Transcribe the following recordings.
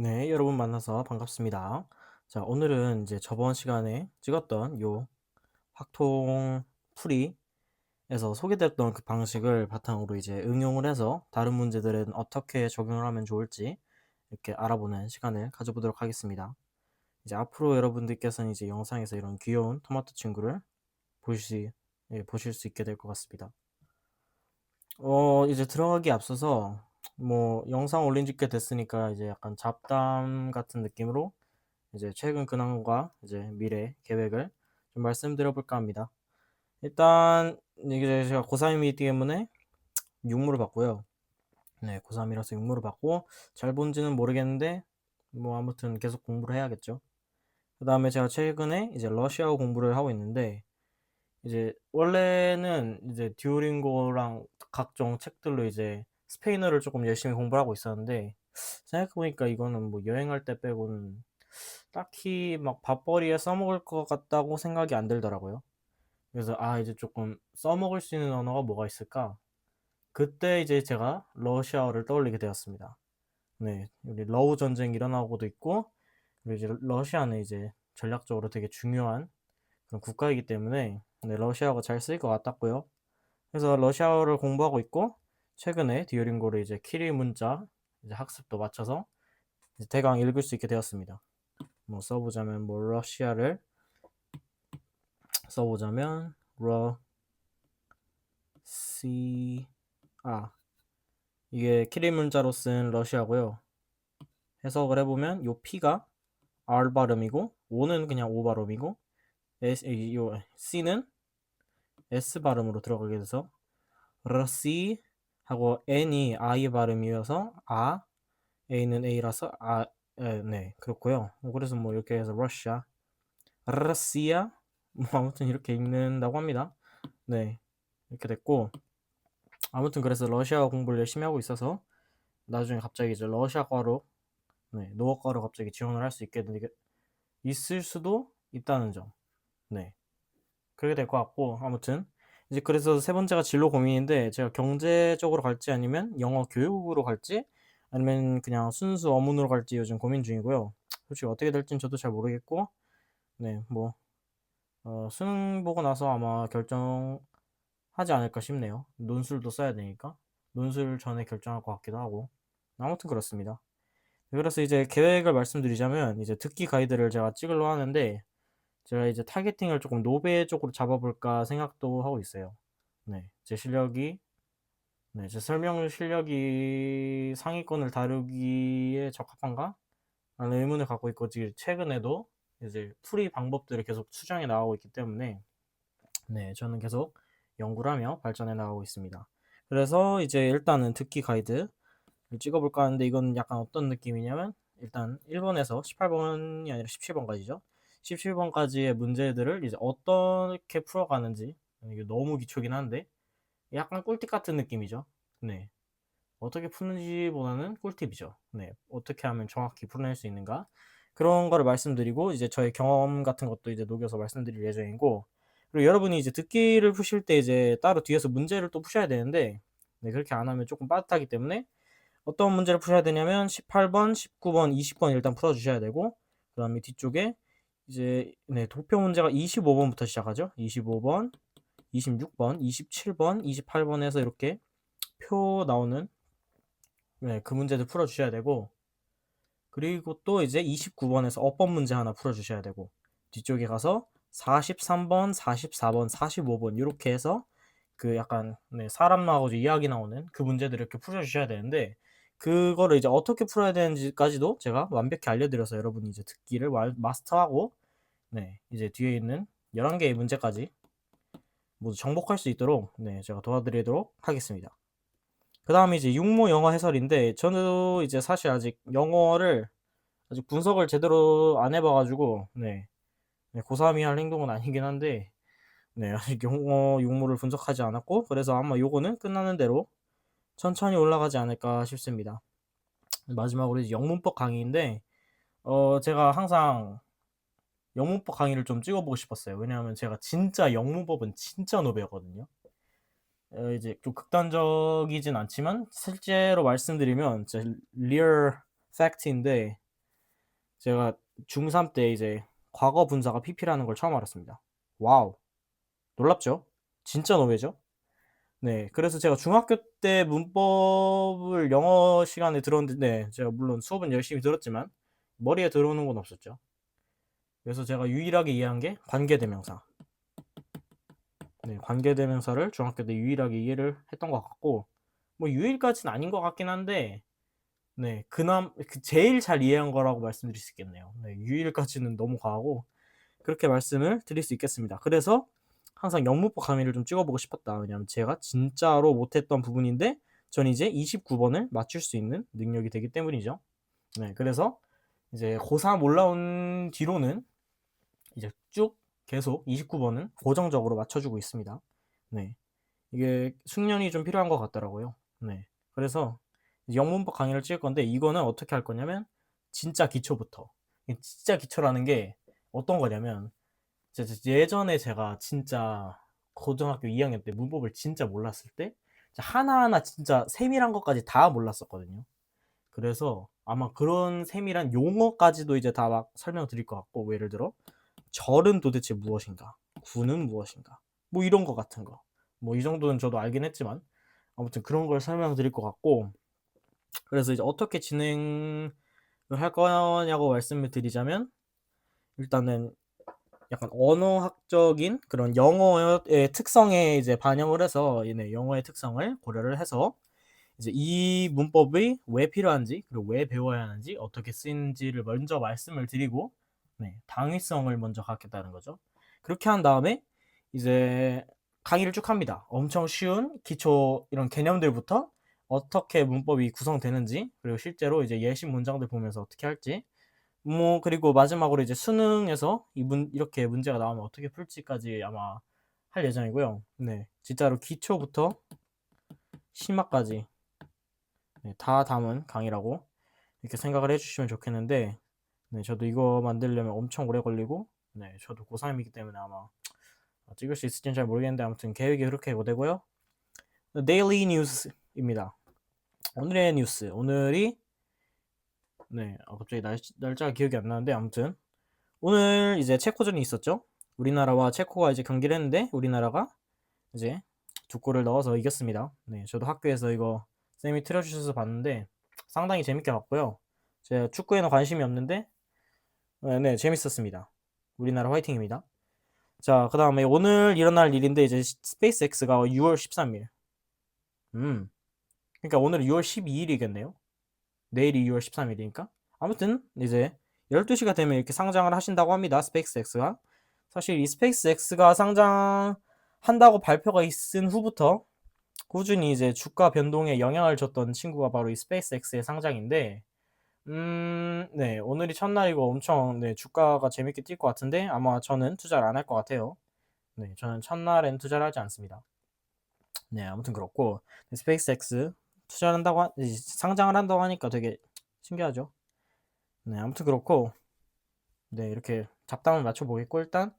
네, 여러분 만나서 반갑습니다. 자, 오늘은 이제 저번 시간에 찍었던 요 확통 풀이에서 소개됐던 그 방식을 바탕으로 이제 응용을 해서 다른 문제들은 어떻게 적용을 하면 좋을지 이렇게 알아보는 시간을 가져보도록 하겠습니다. 이제 앞으로 여러분들께서는 이제 영상에서 이런 귀여운 토마토 친구를 보실 수 있게 될 것 같습니다. 이제 들어가기 앞서서 뭐 영상 올린 지 꽤 됐으니까 이제 약간 잡담 같은 느낌으로 이제 최근 근황과 이제 미래 계획을 좀 말씀드려 볼까 합니다. 일단 이게 제가 고3이기 때문에 육무를 받고요. 네, 고3이라서 육무를 받고 잘 본지는 모르겠는데 뭐 아무튼 계속 공부를 해야겠죠. 그다음에 제가 최근에 이제 러시아어 공부를 하고 있는데 이제 원래는 이제 듀오링고랑 각종 책들로 이제 스페인어를 조금 열심히 공부를 하고 있었는데 생각해 보니까 이거는 뭐 여행할 때 빼고는 딱히 막 밥벌이에 써먹을 것 같다고 생각이 안 들더라고요. 그래서 이제 조금 써먹을 수 있는 언어가 뭐가 있을까? 그때 이제 제가 러시아어를 떠올리게 되었습니다. 네, 우리 러우 전쟁이 일어나고도 있고, 그리고 이제 러시아는 이제 전략적으로 되게 중요한 그런 국가이기 때문에 네, 러시아어가 잘 쓰일 것 같았고요. 그래서 러시아어를 공부하고 있고, 최근에 듀오링고를 이제 키릴 문자 이제 학습도 마쳐서 이제 대강 읽을 수 있게 되었습니다. 뭐 써보자면 뭐 러시아를 써보자면 러시 아 이게 키릴 문자로 쓴 러시아고요. 해석을 해보면 요 P가 R 발음이고 O는 그냥 O 발음이고 요 C는 S 발음으로 들어가게 돼서 러시 하고 N이 I 발음이어서 A는 A라서 네, 그렇고요. 그래서 뭐 이렇게 해서 러시아 뭐 아무튼 이렇게 읽는다고 합니다. 네, 이렇게 됐고 아무튼 그래서 러시아어 공부를 열심히 하고 있어서 나중에 갑자기 이제 러시아과로 네, 농업과로 갑자기 지원을 할 수 있게 있을 수도 있다는 점. 네. 그렇게 될 것 같고 아무튼 이제 그래서 세 번째가 진로 고민인데 제가 경제 쪽으로 갈지 아니면 영어 교육으로 갈지 아니면 그냥 순수 어문으로 갈지 요즘 고민 중이고요. 솔직히 어떻게 될진 저도 잘 모르겠고 네, 뭐 수능 보고 나서 아마 결정하지 않을까 싶네요. 논술도 써야 되니까. 논술 전에 결정할 것 같기도 하고. 아무튼 그렇습니다. 그래서 이제 계획을 말씀드리자면 이제 듣기 가이드를 제가 찍으려 하는데 제가 이제 타겟팅을 조금 노베 쪽으로 잡아볼까 생각도 하고 있어요. 네, 제 실력이 제 설명 실력이 상위권을 다루기에 적합한가? 라는 의문을 갖고 있고 지금 최근에도 이제 풀이 방법들을 계속 수정해 나가고 있기 때문에 네, 저는 계속 연구를 하며 발전해 나가고 있습니다. 그래서 이제 일단은 듣기 가이드 찍어볼까 하는데 이건 약간 어떤 느낌이냐면 일단 1번에서 18번이 아니라 17번까지죠. 17번까지의 문제들을 이제 어떻게 풀어가는지 이게 너무 기초긴 한데 약간 꿀팁 같은 느낌이죠. 네. 어떻게 푸는지보다는 꿀팁이죠. 네. 어떻게 하면 정확히 풀어낼 수 있는가? 그런 거를 말씀드리고 이제 저의 경험 같은 것도 이제 녹여서 말씀드릴 예정이고 그리고 여러분이 이제 듣기를 푸실 때 이제 따로 뒤에서 문제를 또 푸셔야 되는데 네, 그렇게 안 하면 조금 빠듯하기 때문에 어떤 문제를 푸셔야 되냐면 18번, 19번, 20번 일단 풀어 주셔야 되고 그다음에 뒤쪽에 이제 네, 도표 문제가 25번부터 시작하죠. 25번, 26번, 27번, 28번에서 이렇게 표 나오는 네, 그 문제들 풀어 주셔야 되고 그리고 또 이제 29번에서 어법 문제 하나 풀어 주셔야 되고 뒤쪽에 가서 43번, 44번, 45번 이렇게 해서 그 약간 네, 사람 나오고 이야기 나오는 그 문제들을 이렇게 풀어 주셔야 되는데 그거를 이제 어떻게 풀어야 되는지까지도 제가 완벽히 알려드려서 여러분이 이제 듣기를 마스터하고 네, 이제 뒤에 있는 11개의 문제까지 모두 정복할 수 있도록 네, 제가 도와드리도록 하겠습니다. 그 다음에 이제 육모 영어 해설인데 저는 이제 사실 아직 영어를 아직 분석을 제대로 안 해봐가지고 네, 네, 고3이 할 행동은 아니긴 한데 네, 아직 영어 육모를 분석하지 않았고 그래서 아마 요거는 끝나는 대로 천천히 올라가지 않을까 싶습니다. 마지막으로 이제 영문법 강의인데 제가 항상 영문법 강의를 좀 찍어보고 싶었어요. 왜냐하면 제가 진짜 영문법은 진짜 노베거든요. 이제 좀 극단적이진 않지만 실제로 말씀드리면 진짜 리얼 팩트인데 제가 중3 때 이제 과거 분사가 PP라는 걸 처음 알았습니다. 와우. 놀랍죠? 진짜 너무해죠? 네. 그래서 제가 중학교 때 문법을 영어 시간에 들었는데 네, 제가 물론 수업은 열심히 들었지만 머리에 들어오는 건 없었죠. 그래서 제가 유일하게 이해한 게 관계대명사. 네, 관계대명사를 중학교 때 유일하게 이해를 했던 것 같고, 뭐 유일까지는 아닌 것 같긴 한데, 네, 제일 잘 이해한 거라고 말씀드릴 수 있겠네요. 네, 유일까지는 너무 과하고 그렇게 말씀을 드릴 수 있겠습니다. 그래서 항상 영문법 강의를 좀 찍어보고 싶었다. 왜냐하면 제가 진짜로 못했던 부분인데 전 이제 29번을 맞출 수 있는 능력이 되기 때문이죠. 네, 그래서 이제 고3 올라온 뒤로는 이제 쭉 계속 29번은 고정적으로 맞춰주고 있습니다. 네, 이게 숙련이 좀 필요한 것 같더라고요. 네, 그래서 영문법 강의를 찍을 건데 이거는 어떻게 할 거냐면 진짜 기초부터. 진짜 기초라는 게 어떤 거냐면 예전에 제가 진짜 고등학교 2학년 때 문법을 진짜 몰랐을 때 하나하나 진짜 세밀한 것까지 다 몰랐었거든요. 그래서 아마 그런 세밀한 용어까지도 이제 다 막 설명드릴 것 같고, 뭐 예를 들어 절은 도대체 무엇인가, 구는 무엇인가, 뭐 이런 거 같은 거, 뭐 이 정도는 저도 알긴 했지만 아무튼 그런 걸 설명드릴 것 같고, 그래서 이제 어떻게 진행을 할 거냐고 말씀을 드리자면, 일단은 약간 언어학적인 그런 영어의 특성에 이제 반영을 해서 얘네 영어의 특성을 고려를 해서 이제 이 문법이 왜 필요한지, 그리고 왜 배워야 하는지, 어떻게 쓰이는지를 먼저 말씀을 드리고, 네, 당위성을 먼저 갖겠다는 거죠. 그렇게 한 다음에 이제 강의를 쭉 합니다. 엄청 쉬운 기초 이런 개념들부터 어떻게 문법이 구성되는지, 그리고 실제로 이제 예시 문장들 보면서 어떻게 할지, 뭐 그리고 마지막으로 이제 수능에서 이렇게 문제가 나오면 어떻게 풀지까지 아마 할 예정이고요. 네, 진짜로 기초부터 심화까지 네, 다 담은 강의라고 이렇게 생각을 해주시면 좋겠는데, 네, 저도 이거 만들려면 엄청 오래 걸리고, 네, 저도 고3이기 때문에 아마 찍을 수 있을지는 잘 모르겠는데 아무튼 계획이 그렇게 되고요. 데일리 뉴스입니다. 오늘의 뉴스. 오늘이 네, 갑자기 날짜가 기억이 안 나는데 아무튼 오늘 이제 체코전이 있었죠. 우리나라와 체코가 이제 경기를 했는데 우리나라가 이제 2골을 넣어서 이겼습니다. 네, 저도 학교에서 이거 쌤이 틀어주셔서 봤는데 상당히 재밌게 봤고요. 제가 축구에는 관심이 없는데 네, 재밌었습니다. 우리나라 화이팅입니다. 자, 그 다음에 오늘 일어날 일인데 이제 스페이스X가 6월 13일. 그러니까 오늘은 6월 12일이겠네요. 내일이 6월 13일이니까. 아무튼 이제 12시가 되면 이렇게 상장을 하신다고 합니다. 스페이스X가. 사실 이 스페이스X가 상장한다고 발표가 있은 후부터 꾸준히 이제 주가 변동에 영향을 줬던 친구가 바로 이 스페이스X의 상장인데, 네, 오늘이 첫날이고 엄청 네, 주가가 재밌게 뛸 것 같은데 아마 저는 투자를 안 할 것 같아요. 네, 저는 첫날엔 투자를 하지 않습니다. 네, 아무튼 그렇고 스페이스X 상장을 한다고 하니까 되게 신기하죠. 네, 아무튼 그렇고 네, 이렇게 잡담을 맞춰보겠고, 일단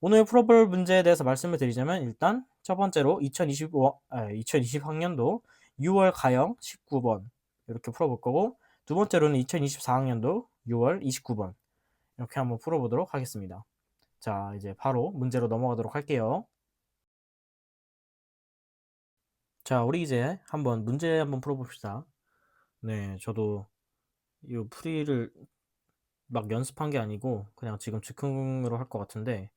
오늘 풀어볼 문제에 대해서 말씀을 드리자면 일단 첫 번째로 2020학년도 6월 가형 19번 이렇게 풀어볼 거고, 두 번째로는 2024학년도 6월 29번 이렇게 한번 풀어보도록 하겠습니다. 자, 이제 바로 문제로 넘어가도록 할게요. 자, 우리 이제 문제 한번 풀어봅시다. 네, 저도 이 풀이를 막 연습한 게 아니고 그냥 지금 즉흥으로 할 것 같은데,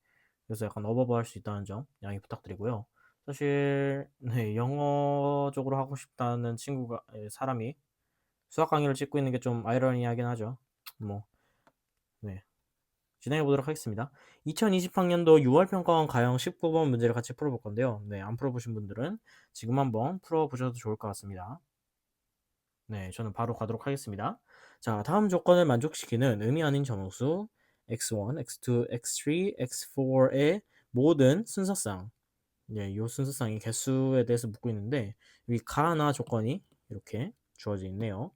그래서 약간 어버버 할 수 있다는 점 양해 부탁드리고요. 사실 네, 영어 쪽으로 하고 싶다는 사람이 수학 강의를 찍고 있는 게 좀 아이러니하긴 하죠. 뭐 네, 진행해 보도록 하겠습니다. 2020학년도 6월 평가원 가형 19번 문제를 같이 풀어볼 건데요. 네, 안 풀어보신 분들은 지금 한번 풀어보셔도 좋을 것 같습니다. 네, 저는 바로 가도록 하겠습니다. 자, 다음 조건을 만족시키는 의미 아닌 정수 x1, x2, x3, x4의 모든 순서상, 네, 이 순서상의 개수에 대해서 묻고 있는데 여기 가나 조건이 이렇게 주어져 있네요.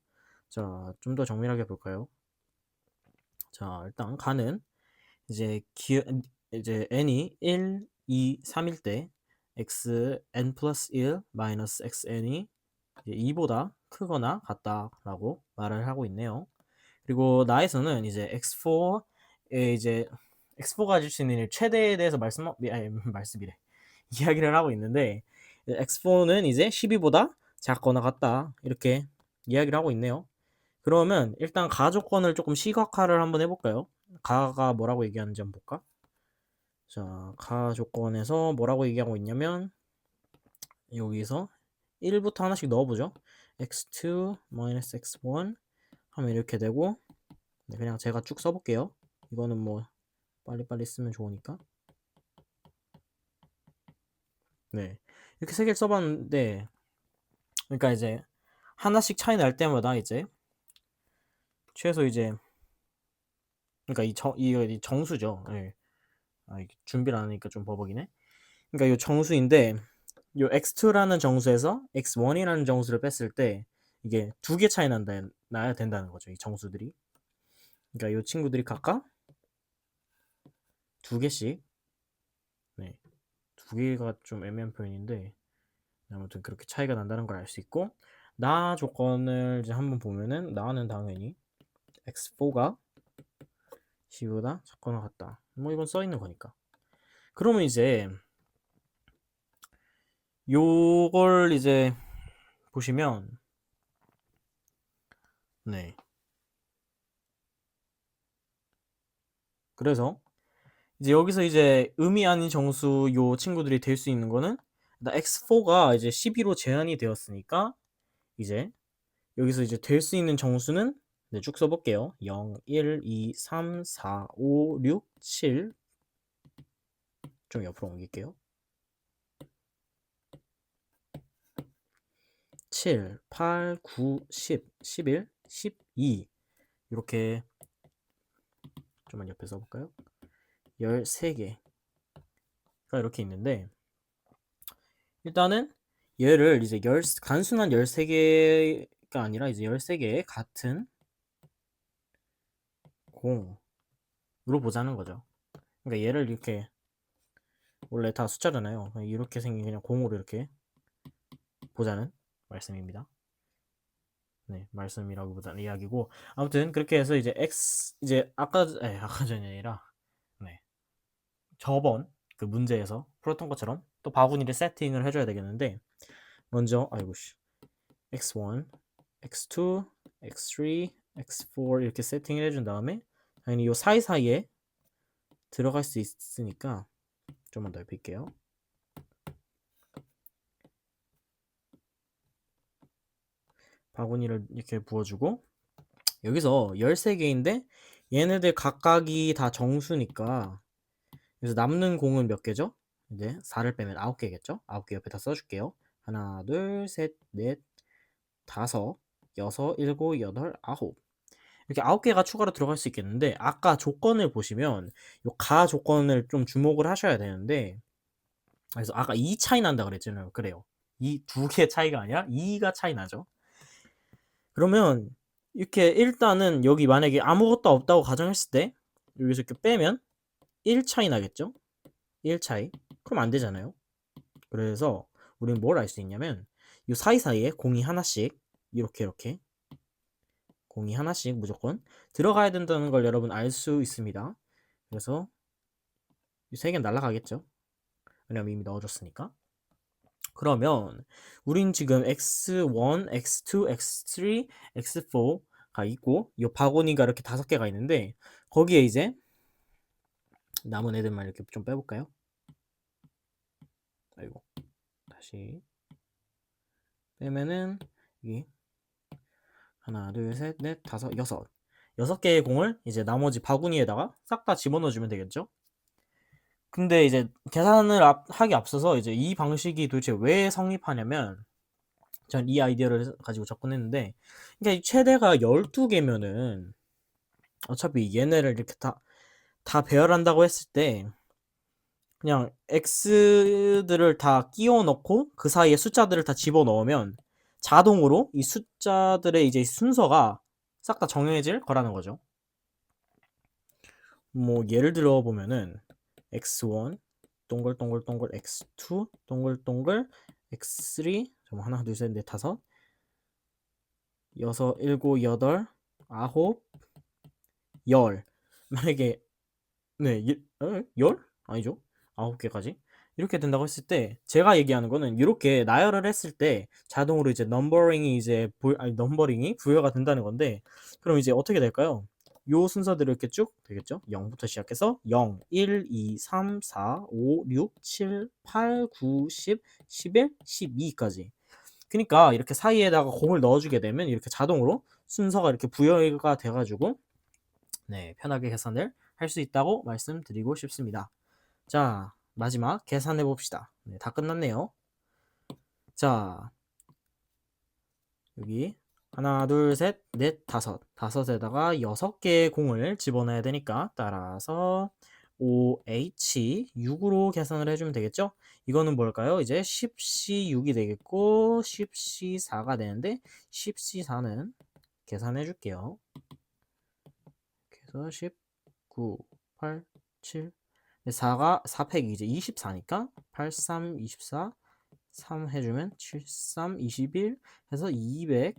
자, 좀 더 정밀하게 볼까요? 자, 일단 가는 이제 n이 1, 2, 3일 때 xn 플러스 1 xn이 2보다 크거나 같다라고 말을 하고 있네요. 그리고 나에서는 이제 x4에 이제 x4가 가질 수 있는 최대에 대해서 말씀이래. 이야기를 하고 있는데 x4는 이제 12보다 작거나 같다 이렇게 이야기를 하고 있네요. 그러면 일단 가 조건을 조금 시각화를 한번 해볼까요? 가가 뭐라고 얘기하는지 한번 볼까? 자, 가 조건에서 뭐라고 얘기하고 있냐면 여기서 1부터 하나씩 넣어보죠. x2 x1 하면 이렇게 되고 그냥 제가 쭉 써볼게요. 이거는 뭐 빨리빨리 쓰면 좋으니까. 네, 이렇게 세 개를 써봤는데 그러니까 이제 하나씩 차이 날 때마다 이제 최소 이제 그러니까 이 정수죠. 네. 준비를 안 하니까 좀 버벅이네. 그러니까 이 정수인데 요 x2라는 정수에서 x1이라는 정수를 뺐을 때 이게 두 개 차이 나야 된다는 거죠. 이 정수들이. 그러니까 이 친구들이 각각 두 개씩. 네, 두 개가 좀 애매한 표현인데 아무튼 그렇게 차이가 난다는 걸 알 수 있고 나 조건을 이제 한번 보면은 나는 당연히 x4가 10보다 작거나 같다. 뭐 이건 써 있는 거니까. 그러면 이제 요걸 이제 보시면 네. 그래서 이제 여기서 이제 의미 아닌 정수 요 친구들이 될 수 있는 거는 x4가 이제 12로 제한이 되었으니까 이제 여기서 이제 될 수 있는 정수는 네, 쭉 써볼게요. 0, 1, 2, 3, 4, 5, 6, 7 좀 옆으로 옮길게요. 7, 8, 9, 10, 11, 12 이렇게 좀만 옆에 써볼까요? 13개가 이렇게 있는데 일단은 얘를 이제 단순한 13개가 아니라 이제 13개의 같은 공으로 보자는 거죠. 그러니까 얘를 이렇게 원래 다 숫자잖아요. 이렇게 생긴 그냥 공으로 이렇게 보자는 말씀입니다. 네, 말씀이라기보다는 이야기고 아무튼 그렇게 해서 이제 아까 전이 아니라 네, 저번 그 문제에서 풀었던 것처럼 또 바구니를 세팅을 해줘야 되겠는데 먼저 x1, x2, x3, x4 이렇게 세팅을 해준 다음에 당연히 이 사이사이에 들어갈 수 있으니까 좀만 넓힐게요. 바구니를 이렇게 부어주고 여기서 13개인데 얘네들 각각이 다 정수니까 그래서 남는 공은 몇 개죠? 이제 4를 빼면 9개겠죠? 9개 옆에 다 써줄게요. 하나, 둘, 셋, 넷, 다섯, 여섯, 일곱, 여덟, 아홉 이렇게 9개가 추가로 들어갈 수 있겠는데 아까 조건을 보시면 요 가 조건을 좀 주목을 하셔야 되는데 그래서 아까 2 차이 난다 그랬잖아요. 그래요. 이 두 개 차이가 아니라 2가 차이 나죠. 그러면 이렇게 일단은 여기 만약에 아무것도 없다고 가정했을 때 여기서 이렇게 빼면 1 차이 나겠죠? 1 차이. 그럼 안 되잖아요. 그래서 우리는 뭘 알 수 있냐면 이 사이사이에 공이 하나씩 이렇게 공이 하나씩 무조건 들어가야 된다는 걸 여러분 알 수 있습니다. 그래서 이 세 개는 날아가겠죠? 왜냐면 이미 넣어줬으니까. 그러면 우린 지금 x1, x2, x3, x4가 있고 이 바구니가 이렇게 5개가 있는데 거기에 이제 남은 애들만 이렇게 좀 빼볼까요? 아이고 다시 빼면은 여기 하나, 둘, 셋, 넷, 다섯, 여섯 개의 공을 이제 나머지 바구니에다가 싹 다 집어넣어주면 되겠죠? 근데 이제 계산을 하기 앞서서 이제 이 방식이 도대체 왜 성립하냐면 전 이 아이디어를 가지고 접근했는데 그러니까 최대가 12개면은 어차피 얘네를 이렇게 다 배열한다고 했을 때 그냥 x들을 다 끼워 넣고 그 사이에 숫자들을 다 집어 넣으면 자동으로 이 숫자들의 이제 순서가 싹 다 정해질 거라는 거죠. 뭐 예를 들어 보면은 x1 동글동글동글 x2 동글동글 x3 하나 둘 셋 넷 다섯 여섯 일곱 여덟 아홉 열. 만약에 네, 열? 아니죠. 9개까지. 이렇게 된다고 했을 때 제가 얘기하는 거는 이렇게 나열을 했을 때 자동으로 이제 넘버링이 부여가 된다는 건데 그럼 이제 어떻게 될까요? 요 순서대로 이렇게 쭉 되겠죠? 0부터 시작해서 0, 1, 2, 3, 4, 5, 6, 7, 8, 9, 10, 11, 12까지. 그러니까 이렇게 사이에다가 공을 넣어주게 되면 이렇게 자동으로 순서가 이렇게 부여가 돼가지고 네, 편하게 계산을 할 수 있다고 말씀드리고 싶습니다. 자, 마지막 계산해 봅시다. 네, 다 끝났네요. 자, 여기 하나, 둘, 셋, 넷, 다섯. 다섯에다가 6개의 공을 집어넣어야 되니까 따라서 OH 6으로 계산을 해주면 되겠죠? 이거는 뭘까요? 이제 10C6이 되겠고 10C4가 되는데 10C4는 계산해 줄게요. 그래서 10, 9, 8, 7, 4가 4팩이 이제 24니까 8, 3, 24, 3 해주면 7, 3, 21 해서 210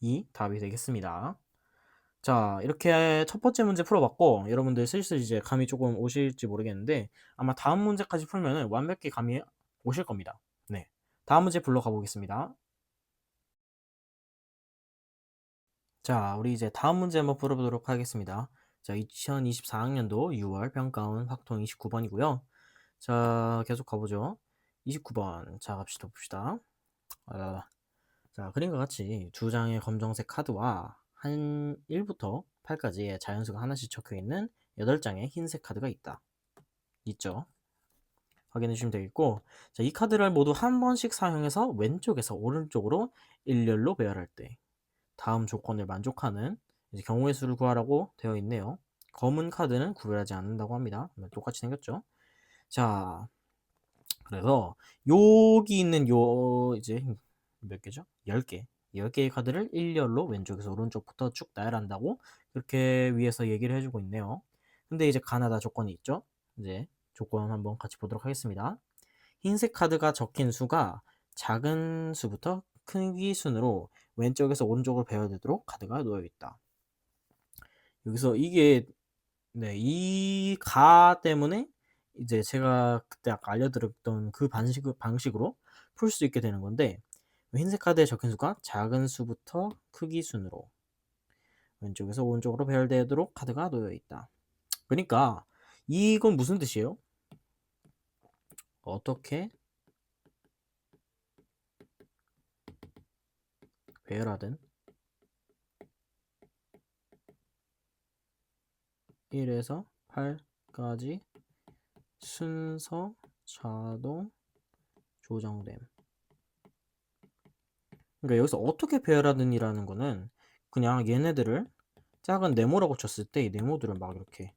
이 답이 되겠습니다. 자, 이렇게 첫 번째 문제 풀어봤고 여러분들 슬슬 이제 감이 조금 오실지 모르겠는데 아마 다음 문제까지 풀면은 완벽히 감이 오실 겁니다. 네, 다음 문제 불러가 보겠습니다. 자, 우리 이제 다음 문제 한번 풀어보도록 하겠습니다. 자, 2024학년도 6월 평가원 확통 29번이고요. 자, 계속 가보죠. 29번. 자, 갑시다. 봅시다. 자, 그림과 같이 두 장의 검정색 카드와 한 1부터 8까지의 자연수가 하나씩 적혀 있는 8장의 흰색 카드가 있죠. 확인해 주시면 되겠고, 자, 이 카드를 모두 한 번씩 사용해서 왼쪽에서 오른쪽으로 일렬로 배열할 때 다음 조건을 만족하는 이제 경우의 수를 구하라고 되어 있네요. 검은 카드는 구별하지 않는다고 합니다. 똑같이 생겼죠. 자, 그래서 여기 있는 요 이제 몇 개죠? 10개. 10개의 카드를 일렬로 왼쪽에서 오른쪽부터 쭉 나열한다고 그렇게 위에서 얘기를 해주고 있네요. 근데 이제 가나다 조건이 있죠. 이제 조건 한번 같이 보도록 하겠습니다. 흰색 카드가 적힌 수가 작은 수부터 크기 순으로 왼쪽에서 오른쪽으로 배열되도록 카드가 놓여 있다. 여기서 이게 네, 이 가 때문에 이제 제가 그때 아까 알려드렸던 그 방식으로 풀 수 있게 되는 건데 흰색 카드에 적힌 수가 작은 수부터 크기 순으로 왼쪽에서 오른쪽으로 배열되도록 카드가 놓여 있다. 그러니까 이건 무슨 뜻이에요? 어떻게 배열하든 1에서 8까지 순서 자동 조정됨. 그러니까 여기서 어떻게 배열하든이라는 거는 그냥 얘네들을 작은 네모라고 쳤을 때 이 네모들을 막 이렇게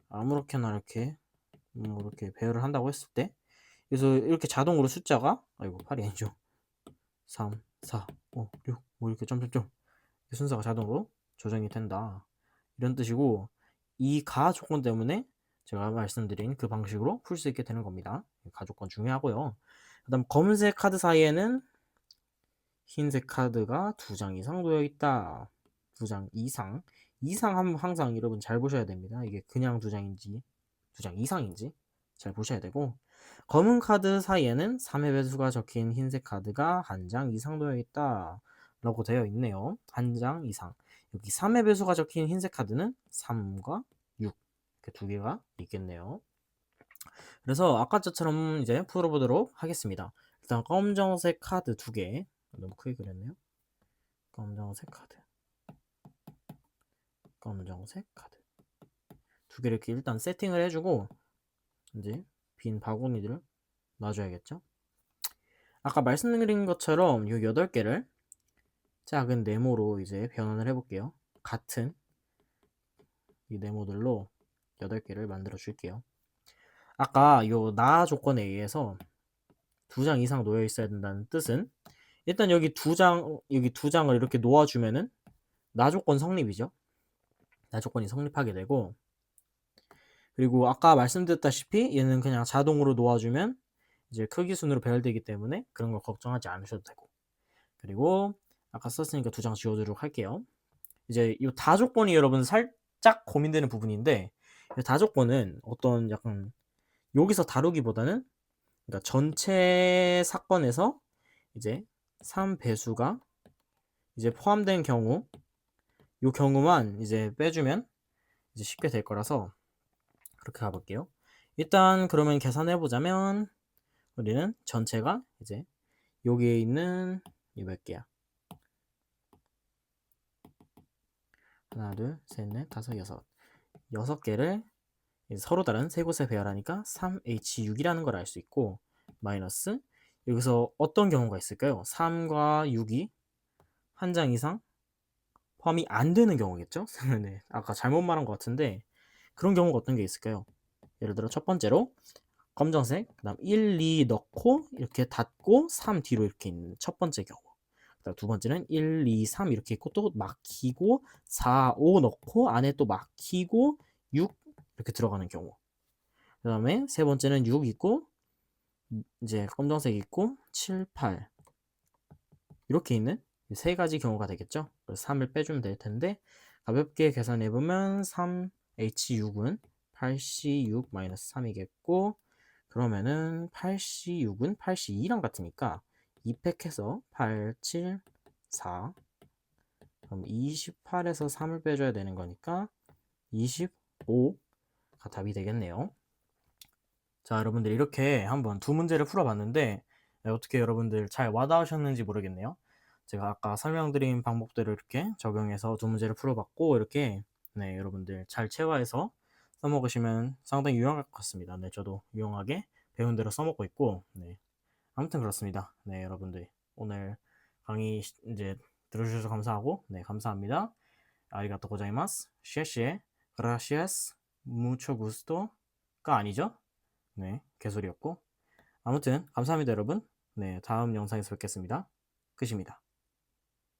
아무렇게나 이렇게 이렇게 배열을 한다고 했을 때 그래서 이렇게 자동으로 숫자가 아이고 8이 아니죠 3, 4, 5, 6 뭐 이렇게 점점점 순서가 자동으로 조정이 된다 이런 뜻이고 이 가 조건 때문에 제가 말씀드린 그 방식으로 풀 수 있게 되는 겁니다. 가 조건 중요하고요. 그 다음 검은색 카드 사이에는 흰색 카드가 2장 이상 놓여 있다. 2장 이상. 이상 하면 항상 여러분 잘 보셔야 됩니다. 이게 그냥 2장인지 2장 이상인지 잘 보셔야 되고 검은 카드 사이에는 3의 배수가 적힌 흰색 카드가 1장 이상 놓여 있다. 라고 되어 있네요. 1장 이상. 여기 3의 배수가 적힌 흰색 카드는 3과 6 이렇게 두 개가 있겠네요. 그래서 아까처럼 이제 풀어보도록 하겠습니다. 일단 검정색 카드 2개 너무 크게 그렸네요. 검정색 카드 검정색 카드 2개 이렇게 일단 세팅을 해주고 이제 빈 바구니들을 놔줘야겠죠. 아까 말씀드린 것처럼 이 8개를 작은 네모로 이제 변환을 해볼게요. 같은 이 네모들로 8개를 만들어 줄게요. 아까 요 나 조건에 의해서 2장 이상 놓여 있어야 된다는 뜻은 일단 여기 2장을 이렇게 놓아주면은 나 조건 성립이죠. 나 조건이 성립하게 되고 그리고 아까 말씀드렸다시피 얘는 그냥 자동으로 놓아주면 이제 크기 순으로 배열되기 때문에 그런 걸 걱정하지 않으셔도 되고 그리고 아까 썼으니까 2장 지워두도록 할게요. 이제 이 다조건이 여러분 살짝 고민되는 부분인데, 이 다조건은 어떤 약간 여기서 다루기보다는, 그러니까 전체 사건에서 이제 3배수가 이제 포함된 경우, 요 경우만 이제 빼주면 이제 쉽게 될 거라서 그렇게 가볼게요. 일단 그러면 계산해 보자면 우리는 전체가 이제 여기에 있는 이 몇 개야? 하나, 둘, 셋, 넷, 다섯, 여섯. 6개를 서로 다른 세 곳에 배열하니까 3H6이라는 걸 알 수 있고, 마이너스 여기서 어떤 경우가 있을까요? 3과 6이 한 장 이상 포함이 안 되는 경우겠죠? 네, 아까 잘못 말한 것 같은데 그런 경우가 어떤 게 있을까요? 예를 들어 첫 번째로 검정색, 그 다음 1, 2 넣고 이렇게 닫고 3 뒤로 이렇게 있는 첫 번째 경우. 그다음 두 번째는 1, 2, 3 이렇게 있고 또 막히고 4, 5 넣고 안에 또 막히고 6 이렇게 들어가는 경우. 그 다음에 세 번째는 6 있고 이제 검정색 있고 7, 8 이렇게 있는 세 가지 경우가 되겠죠. 그래서 3을 빼주면 될 텐데 가볍게 계산해 보면 3H6은 8C6-3이겠고, 그러면은 8C6은 8C2랑 같으니까 2팩해서 8, 7, 4. 그럼 28에서 3을 빼줘야 되는 거니까 25가 답이 되겠네요. 자, 여러분들 이렇게 한번 두 문제를 풀어봤는데 어떻게 여러분들 잘 와닿으셨는지 모르겠네요. 제가 아까 설명드린 방법대로 이렇게 적용해서 두 문제를 풀어봤고 이렇게 네, 여러분들 잘 체화해서 써먹으시면 상당히 유용할 것 같습니다. 네, 저도 유용하게 배운 대로 써먹고 있고 네, 아무튼 그렇습니다. 네, 여러분들 오늘 강의 이제 들어주셔서 감사하고 네, 감사합니다. 아리가또 고자이마스. 쉐쉐. 그라시아스. 무초 구스토가 아니죠? 네, 개소리였고. 아무튼 감사합니다, 여러분. 네, 다음 영상에서 뵙겠습니다. 끝입니다.